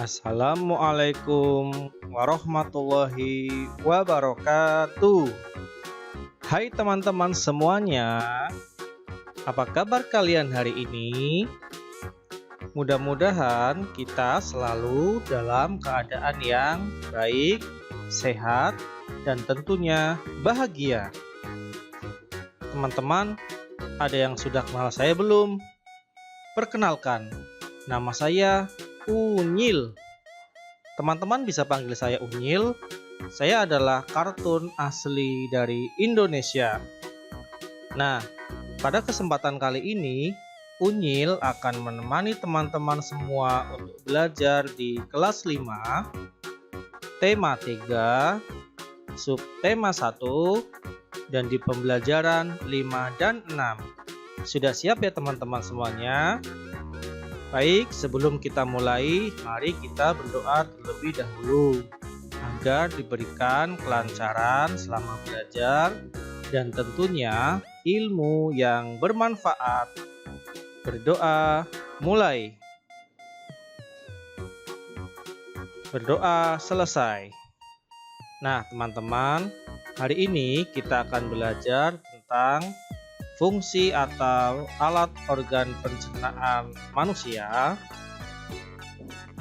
Assalamualaikum warahmatullahi wabarakatuh. Hai teman-teman semuanya, apa kabar kalian hari ini? Mudah-mudahan kita selalu dalam keadaan yang baik, sehat, dan tentunya bahagia. Teman-teman, ada yang sudah kenal saya belum? Perkenalkan, nama saya Unyil. Teman-teman bisa panggil saya Unyil. Saya adalah kartun asli dari Indonesia. Nah, pada kesempatan kali ini, Unyil akan menemani teman-teman semua untuk belajar di kelas 5, tema 3, subtema 1, dan di pembelajaran 5 dan 6. Sudah siap ya teman-teman semuanya? Baik, sebelum kita mulai, mari kita berdoa terlebih dahulu agar diberikan kelancaran selama belajar dan tentunya ilmu yang bermanfaat. Berdoa mulai. Berdoa selesai. Nah, teman-teman, hari ini kita akan belajar tentang fungsi atau alat organ pencernaan manusia.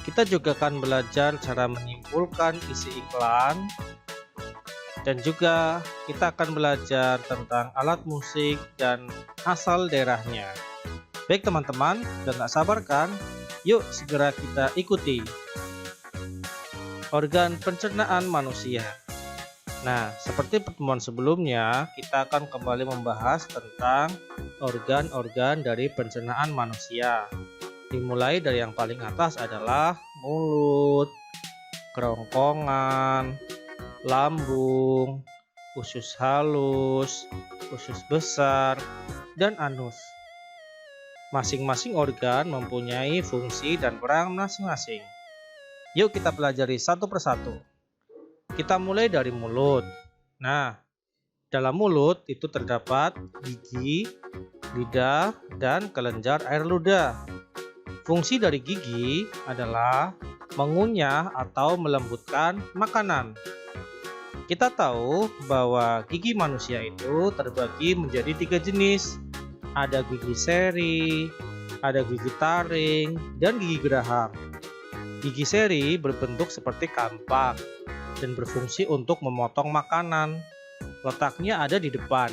Kita juga akan belajar cara menyimpulkan isi iklan, dan juga kita akan belajar tentang alat musik dan asal daerahnya. Baik teman-teman, dan tak sabar kan? Yuk segera kita ikuti. Organ pencernaan manusia. Nah, seperti pertemuan sebelumnya, kita akan kembali membahas tentang organ-organ dari pencernaan manusia. Dimulai dari yang paling atas adalah mulut, kerongkongan, lambung, usus halus, usus besar, dan anus. Masing-masing organ mempunyai fungsi dan peran masing-masing. Yuk kita pelajari satu persatu. Kita mulai dari mulut. Nah, dalam mulut itu terdapat gigi, lidah, dan kelenjar air ludah. Fungsi dari gigi adalah mengunyah atau melembutkan makanan. Kita tahu bahwa gigi manusia itu terbagi menjadi 3 jenis. Ada gigi seri, ada gigi taring, dan gigi geraham. Gigi seri berbentuk seperti kampak dan berfungsi untuk memotong makanan. Letaknya ada di depan.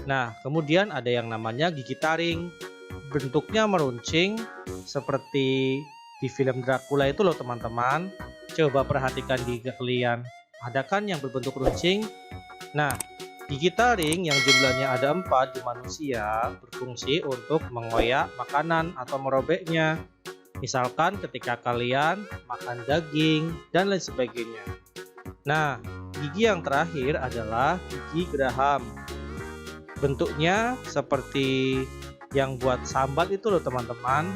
Nah, kemudian ada yang namanya gigi taring. Bentuknya meruncing seperti di film Dracula itu loh teman-teman. Coba perhatikan gigi kalian. Ada kan yang berbentuk runcing? Nah, gigi taring yang jumlahnya ada 4 di manusia berfungsi untuk mengoyak makanan atau merobeknya. Misalkan ketika kalian makan daging dan lain sebagainya. Nah, gigi yang terakhir adalah gigi geraham. Bentuknya seperti yang buat sambal itu loh teman-teman.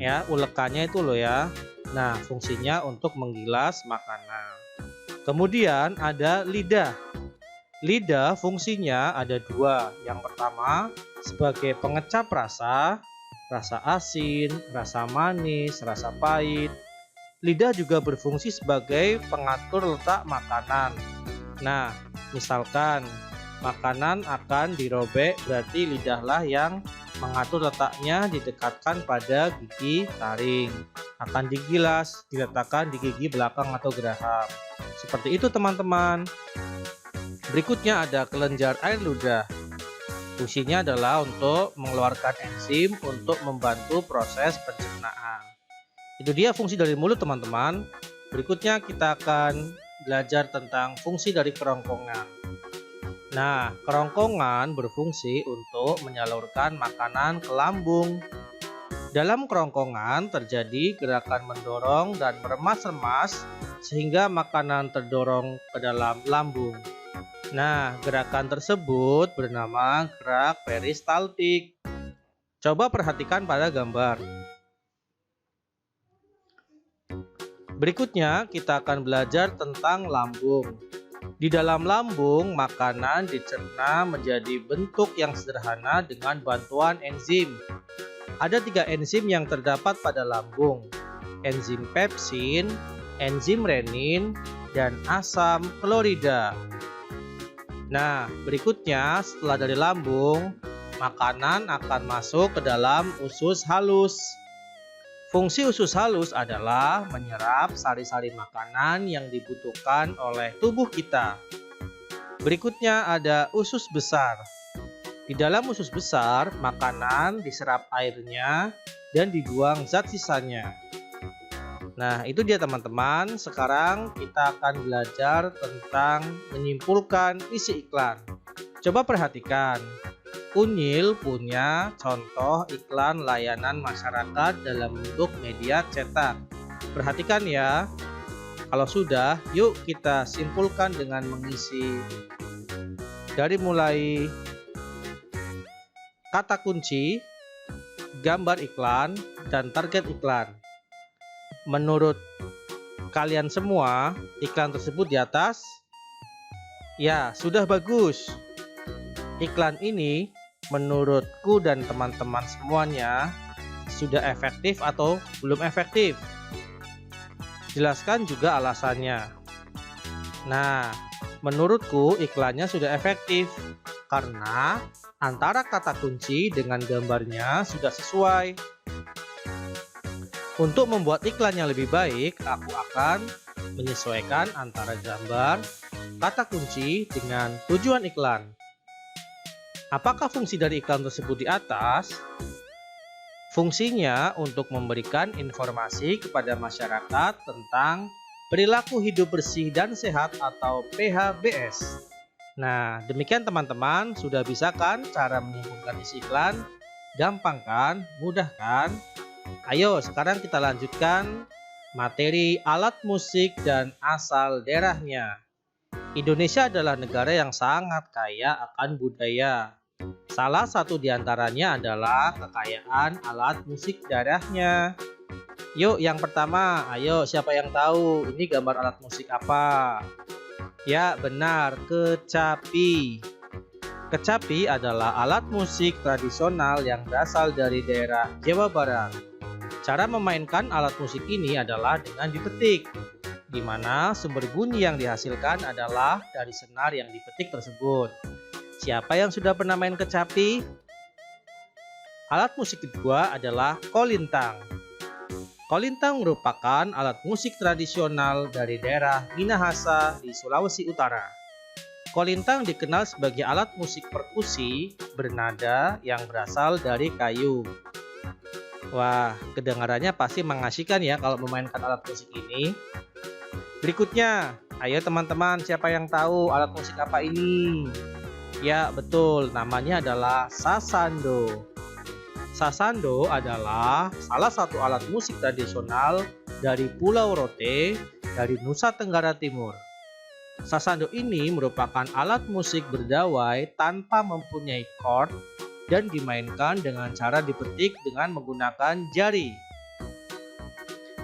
Ya, ulekannya itu loh ya. Nah, fungsinya untuk menggilas makanan. Kemudian ada lidah. Lidah fungsinya ada 2. Yang pertama sebagai pengecap rasa, rasa asin, rasa manis, rasa pahit. Lidah juga berfungsi sebagai pengatur letak makanan. Nah, misalkan makanan akan dirobek, berarti lidahlah yang mengatur letaknya didekatkan pada gigi taring. Akan digilas, diletakkan di gigi belakang atau geraham. Seperti itu teman-teman. Berikutnya ada kelenjar air ludah. Fungsinya adalah untuk mengeluarkan enzim untuk membantu proses pencernaan. Itu dia fungsi dari mulut teman-teman. Berikutnya kita akan belajar tentang fungsi dari kerongkongan. Nah, kerongkongan berfungsi untuk menyalurkan makanan ke lambung. Dalam kerongkongan terjadi gerakan mendorong dan meremas-remas sehingga makanan terdorong ke dalam lambung. Nah, gerakan tersebut bernama gerak peristaltik. Coba perhatikan pada gambar. Berikutnya kita akan belajar tentang lambung. Di dalam lambung, makanan dicerna menjadi bentuk yang sederhana dengan bantuan enzim. Ada 3 enzim yang terdapat pada lambung. enzim pepsin, enzim renin, dan asam klorida. Nah, berikutnya setelah dari lambung, makanan akan masuk ke dalam usus halus. Fungsi usus halus adalah menyerap sari-sari makanan yang dibutuhkan oleh tubuh kita. Berikutnya ada usus besar. Di dalam usus besar, makanan diserap airnya dan dibuang zat sisanya. Nah, itu dia teman-teman. Sekarang kita akan belajar tentang menyimpulkan isi iklan. Coba perhatikan. Unyil punya contoh iklan layanan masyarakat dalam bentuk media cetak. Perhatikan ya. Kalau sudah, yuk kita simpulkan dengan mengisi dari mulai kata kunci, gambar iklan, dan target iklan. Menurut kalian semua, iklan tersebut di atas? Ya, sudah bagus. Iklan ini menurutku dan teman-teman semuanya sudah efektif atau belum efektif? Jelaskan juga alasannya. Nah, menurutku iklannya sudah efektif karena antara kata kunci dengan gambarnya sudah sesuai. Untuk membuat iklannya lebih baik, aku akan menyesuaikan antara gambar, kata kunci dengan tujuan iklan. Apakah fungsi dari iklan tersebut di atas? Fungsinya untuk memberikan informasi kepada masyarakat tentang perilaku hidup bersih dan sehat atau PHBS. Nah, demikian teman-teman, sudah bisa kan cara menyimpulkan isi iklan? Gampang kan? Mudah kan? Ayo sekarang kita lanjutkan materi alat musik dan asal daerahnya. Indonesia adalah negara yang sangat kaya akan budaya. Salah satu di antaranya adalah kekayaan alat musik daerahnya. Yuk yang pertama, ayo siapa yang tahu ini gambar alat musik apa? Ya benar, kecapi. Kecapi adalah alat musik tradisional yang berasal dari daerah Jawa Barat. Cara memainkan alat musik ini adalah dengan dipetik, di mana sumber bunyi yang dihasilkan adalah dari senar yang dipetik tersebut. Siapa yang sudah pernah main kecapi? Alat musik kedua adalah kolintang. Kolintang merupakan alat musik tradisional dari daerah Minahasa di Sulawesi Utara. Kolintang dikenal sebagai alat musik perkusi bernada yang berasal dari kayu. Wah, kedengarannya pasti mengasihkan ya kalau memainkan alat musik ini. Berikutnya, ayo teman-teman, siapa yang tahu alat musik apa ini? Ya, betul, namanya adalah sasando. Sasando adalah salah satu alat musik tradisional dari Pulau Rote dari Nusa Tenggara Timur. Sasando ini merupakan alat musik berdawai tanpa mempunyai chord dan dimainkan dengan cara dipetik dengan menggunakan jari.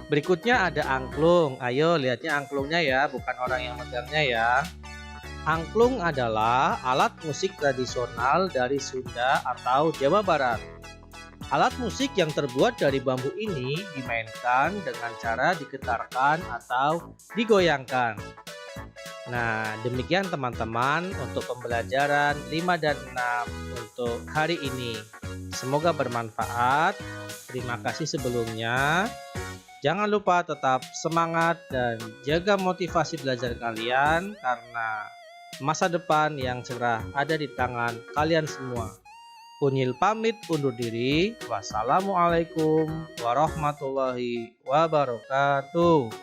Berikutnya ada angklung. Ayo lihatnya angklungnya ya, bukan orang yang megangnya ya. Angklung adalah alat musik tradisional dari Sunda atau Jawa Barat. Alat musik yang terbuat dari bambu ini dimainkan dengan cara digetarkan atau digoyangkan. Nah, demikian teman-teman untuk pembelajaran 5 dan 6 untuk hari ini. Semoga bermanfaat. Terima kasih sebelumnya. Jangan lupa tetap semangat dan jaga motivasi belajar kalian karena masa depan yang cerah ada di tangan kalian semua. Unyil pamit undur diri. Wassalamualaikum warahmatullahi wabarakatuh.